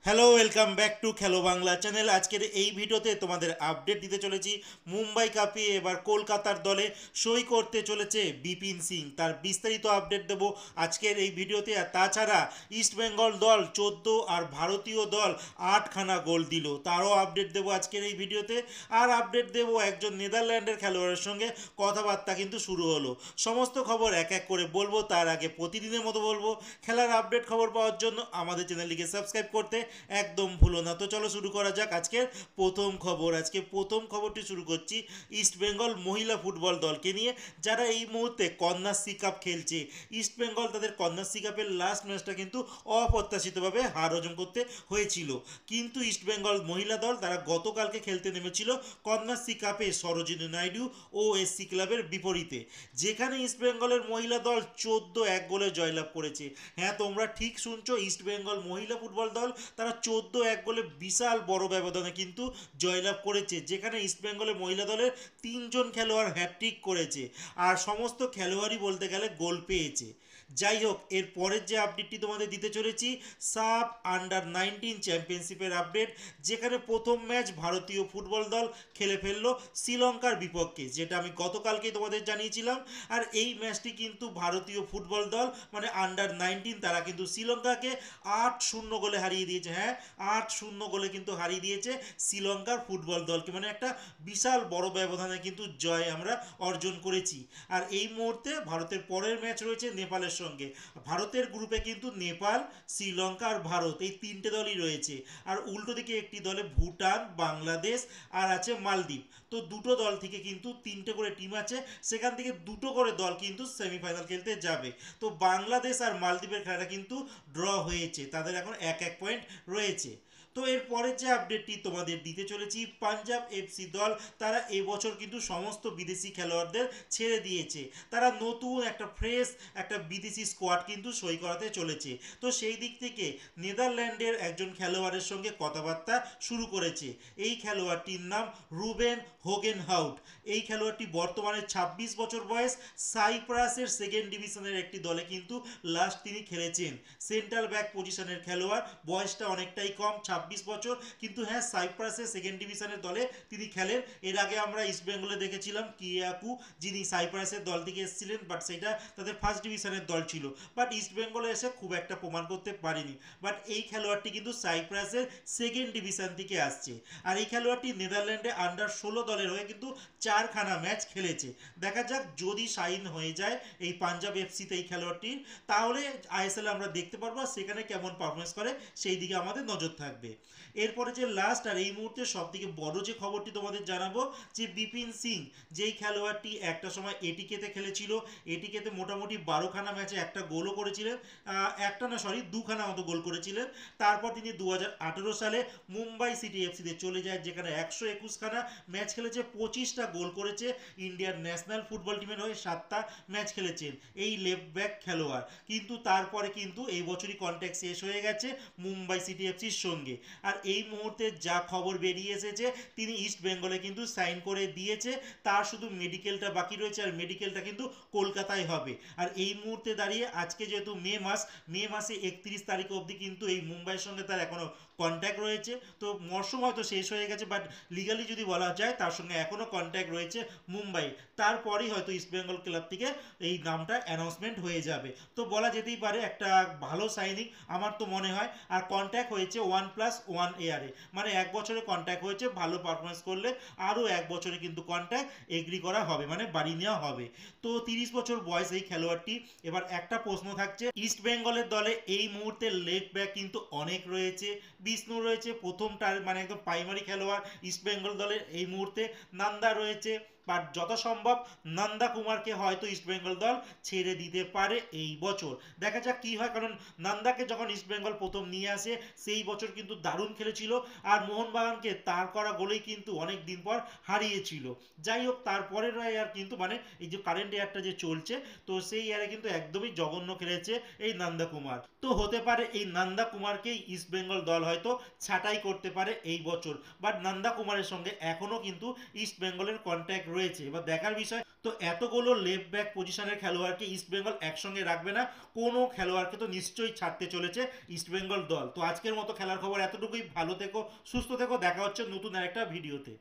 Hello, welcome back to খেলো Bangla channel. আজকের এই ভিডিওতে তোমাদের আপডেট দিতে চলেছি। মুম্বাই কাপে এবার কলকাতার দলে সই করতে চলেছে বিপিন সিং, তার বিস্তারিত আপডেট দেব আজকের এই ভিডিওতে। আর তাছাড়া ইস্টবেঙ্গল দল 14 আর ভারতীয় দল 8খানা গোল দিল, তারও আপডেট দেবো আজকের এই ভিডিওতে। আর আপডেট দেব একজন নেদারল্যান্ডের খেলোয়াড়ের সঙ্গে কথাবার্তা কিন্তু শুরু হলো। সমস্ত খবর এক এক করে বলবো, তার আগে প্রতিদিনের মতো বলবো খেলার আপডেট খবর পাওয়ার জন্য আমাদের চ্যানেলটিকে সাবস্ক্রাইব করতে একদম ভুলো না। তো চলো শুরু করা যাক আজকের প্রথম খবর। আজকে প্রথম খবরটি শুরু করছি ইস্টবেঙ্গল মহিলা ফুটবল দলকে নিয়ে, যারা এই মুহূর্তে কন্যাশ্রী কাপ খেলছে। ইস্টবেঙ্গল তাদের কন্যাশ্রী কাপের লাস্ট ম্যাচটা কিন্তু অপ্রত্যাশিতভাবে হার হজম করতে হয়েছিল, কিন্তু ইস্টবেঙ্গল মহিলা দল তারা গতকালকে খেলতে নেমেছিল কন্যাশ্রী কাপে সরোজিনী নাইডু ও এসসি ক্লাবের বিপরীতে, যেখানে ইস্টবেঙ্গলের মহিলা দল 14-1 গোলে জয়লাভ করেছে। হ্যাঁ, তোমরা ঠিক শুনছো, ইস্টবেঙ্গল মহিলা ফুটবল দল তারা 14-1 গোলে বিশাল বড় ব্যবধানে কিন্তু জয়লাভ করেছে, যেখানে ইস্টবেঙ্গলের মহিলা দলের 3জন খেলোয়াড় হ্যাটট্রিক করেছে আর সমস্ত খেলোয়াড়ই বলতে গেলে গোল পেয়েছে। যাই হোক, এর পরের যে আপডেটটি তোমাদের দিতে চলেছি সাব আন্ডার 19 চ্যাম্পিয়নশিপের আপডেট, যেখানে প্রথম ম্যাচ ভারতীয় ফুটবল দল খেলে ফেললো শ্রীলঙ্কার বিপক্ষে, যেটা আমি গতকালকেই তোমাদের জানিয়েছিলাম। আর এই ম্যাচটি কিন্তু ভারতীয় ফুটবল দল মানে আন্ডার 19 তারা কিন্তু শ্রীলঙ্কাকে 8-0 গোলে হারিয়ে দিয়েছে। হ্যাঁ, 8-0 গোলে কিন্তু হারিয়ে দিয়েছে শ্রীলঙ্কার ফুটবল দলকে, মানে একটা বিশাল বড় ব্যবধানে কিন্তু জয় আমরা অর্জন করেছি। আর এই মুহূর্তে ভারতের পরের ম্যাচ রয়েছে নেপালের সঙ্গে। ভারতের গ্রুপে কিন্তু নেপাল, শ্রীলঙ্কা আর ভারত এই তিনটে দলই রয়েছে। আর উল্টো দিকে একটি দলে ভুটান, বাংলাদেশ আর আছে মালদ্বীপ। তো দুটো দল থেকে কিন্তু তিনটে করে টিম আছে, সেখান থেকে দুটো করে দল কিন্তু সেমিফাইনাল খেলতে যাবে। তো বাংলাদেশ আর মালদ্বীপের খেলাটা কিন্তু ড্র হয়েছে, তাদের এখন 1-1 পয়েন্ট রয়েছে। তো এর পরের যে আপডেটটি তোমাদের দিতে চলেছি, পাঞ্জাব এফসি দল তারা এবছর কিন্তু সমস্ত বিদেশি খেলোয়াড়দের ছেড়ে দিয়েছে। তারা নতুন একটা ফ্রেশ একটা বিদেশি স্কোয়াড কিন্তু সই করাতে চলেছে। তো সেই দিক থেকে নেদারল্যান্ডের একজন খেলোয়াড়ের সঙ্গে কথাবার্তা শুরু করেছে। এই খেলোয়াড়টির নাম রুবেন হোগেনহাউট। এই খেলোয়াড়টি বর্তমানে 26 বছর বয়স, সাইপ্রাসের সেকেন্ড ডিভিশনের একটি দলে কিন্তু লাস্ট তিনি খেলেছেন। সেন্ট্রাল ব্যাক পজিশনের খেলোয়াড়, বয়সটা অনেকটাই কম, 26 বছর, কিন্তু হ্যাঁ সাইপ্রাসের সেকেন্ড ডিভিশনের দলে তিনি খেলেন। এর আগে আমরা ইস্টবেঙ্গলে দেখেছিলাম কিয়াকু, যিনি সাইপ্রাসের দল থেকে এসেছিলেন, বাট সেটা তাদের ফার্স্ট ডিভিশনের দল ছিল, বাট ইস্টবেঙ্গলে এসে খুব একটা প্রমাণ করতে পারেনি। বাট এই খেলোয়াড়টি কিন্তু সাইপ্রাসের সেকেন্ড ডিভিশন থেকে আসছে। আর এই খেলোয়াড়টি নেদারল্যান্ডে আন্ডার 16 দলের হয়ে কিন্তু 4খানা ম্যাচ খেলেছে। দেখা যাক যদি সাইন হয়ে যায় এই পাঞ্জাব এফসিতে এই খেলোয়াড়টির, তাহলে আইএসএল আমরা দেখতে পারবো, সেখানে কেমন পারফরমেন্স করে সেই দিকে আমাদের নজর থাকবে। এরপরে যে লাস্ট আর এই মুহূর্তে সব থেকে বড় যে খবরটি তোমাদের জানাবো, যে বিপিন সিং, যেই খেলোয়াড়টি একটা সময় এটিকেতে খেলেছিল, এটিকেতে মোটামুটি 12খানা ম্যাচে একটা গোলও করেছিলেন, একটা না সরি 2খানা মতো গোল করেছিলেন। তারপর তিনি 2018 সালে মুম্বাই সিটি এফসিতে চলে যায়, যেখানে 121খানা ম্যাচ খেলেছে, 25টা গোল করেছে, ইন্ডিয়ার ন্যাশনাল ফুটবল টিমের হয়ে 7টা ম্যাচ খেলেছেন এই লেফট ব্যাক খেলোয়াড়। কিন্তু তারপরে কিন্তু এই বছরই কন্ট্যাক্ট শেষ হয়ে গেছে মুম্বাই সিটি এফসির সঙ্গে। আর এই মুহূর্তে যা খবর বেরিয়ে এসেছে, তিনি ইস্ট বেঙ্গলে কিন্তু সাইন করে দিয়েছে, তার শুধু মেডিকেলটা বাকি রয়েছে, আর মেডিকেলটা কিন্তু কলকাতায় হবে। আর এই মুহূর্তে দাঁড়িয়ে আজকে যেহেতু মে মাসে 31 তারিখ অবধি কিন্তু এই মুম্বাইয়ের সঙ্গে তার এখনো কন্ট্যাক্ট রয়েছে। তো মরশুম হয়তো শেষ হয়ে গেছে, বাট লিগালি যদি বলা যায় তার সঙ্গে এখনও কন্ট্যাক্ট রয়েছে মুম্বাই। তারপরেই হয়তো ইস্টবেঙ্গল ক্লাব থেকে এই নামটা অ্যানাউন্সমেন্ট হয়ে যাবে। তো বলা যেতেই পারে একটা ভালো সাইনিং আমার তো মনে হয়। আর কন্ট্যাক্ট হয়েছে 1+1 ইয়ারে, মানে 1 বছরে কন্ট্যাক্ট হয়েছে, ভালো পারফরমেন্স করলে আরও 1 বছরে কিন্তু কন্ট্যাক্ট এগ্রি করা হবে, মানে বাড়ি নেওয়া হবে। তো 30 বছর বয়স এই খেলোয়াড়টি। এবার একটা প্রশ্ন থাকছে, ইস্ট বেঙ্গলের দলে এই মুহূর্তে লেগ ব্যাক কিন্তু অনেক রয়েছে। বিষ্ণু রয়েছে প্রথমটার মানে একদম প্রাইমারি খেলোয়াড় ইস্ট বেঙ্গল দলের এই মুহূর্তে, নান্দা রয়েছে, বাট যত সম্ভব নন্দা কুমারকে হয়তো ইস্টবেঙ্গল দল ছেড়ে দিতে পারে এই বছর। দেখা যাক কি হয়, কারণ নন্দাকে যখন ইস্টবেঙ্গল প্রথম নিয়ে আসে সেই বছর কিন্তু দারুণ খেলেছিল, আর মোহনবাগানকে তার করা গোলেই কিন্তু অনেক দিন পর হারিয়েছিল। যাই হোক, তারপরের ইয়ার কিন্তু মানে এই যে কারেন্ট ইয়ারটা যে চলছে, তো সেই ইয়ারে কিন্তু একদমই জঘন্য খেলেছে এই নন্দা কুমার। তো হতে পারে এই নন্দা কুমারকেই ইস্টবেঙ্গল দল হয়তো ছাঁটাই করতে পারে এই বছর, বাট নন্দা কুমারের সঙ্গে এখনও কিন্তু ইস্টবেঙ্গলের কন্ট্যাক্ট রয়েছে। এবার দেখার বিষয়। তো এতগুলো লেফট ব্যাক পজিশনের খেলোয়াড়কে ইস্টবেঙ্গল একসঙ্গে রাখবে না, কোনো খেলোয়াড়কে তো নিশ্চয়ই ছাড়তে চলেছে ইস্টবেঙ্গল দল। তো আজকের মতো খেলার খবর এতটুকুই, ভালো থেকো, সুস্থ থেকো, দেখা হচ্ছে নতুন আরেকটা ভিডিওতে।